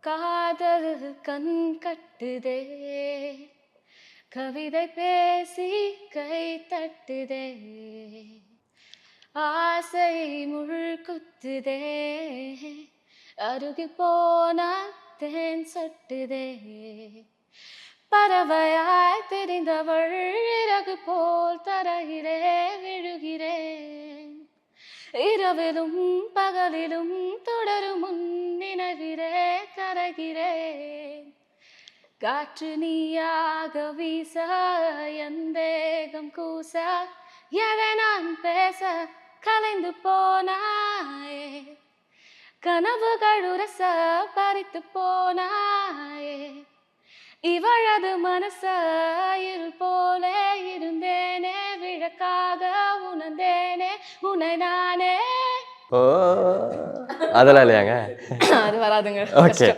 காதல் கண் கட்டுதே கவிதை பேசி கை தட்டுதே ஆசை முள் குத்துதே அருகி போனா தேன் சொட்டுதே பறவையாய் தெரிந்தவள் இறகு போல் தரையிலே விழுகிறேன் இரவிலும் பகலிலும் தொடரும் உன் நினைவிலே கரைகிறேன் காற்று நீயாக வீச என் தேகம் கூச எதை நான் பேச கலைந்து போனாயே கனவுகள் உரச பறித்து போனாயே இவளது மனச இருள் போலே இருந்தேனே விளக்காக உணர்ந்தேனே உன்னை நானே ஓ அதெல்லாம் இல்லையாங்க அது வராதுங்க ஓகே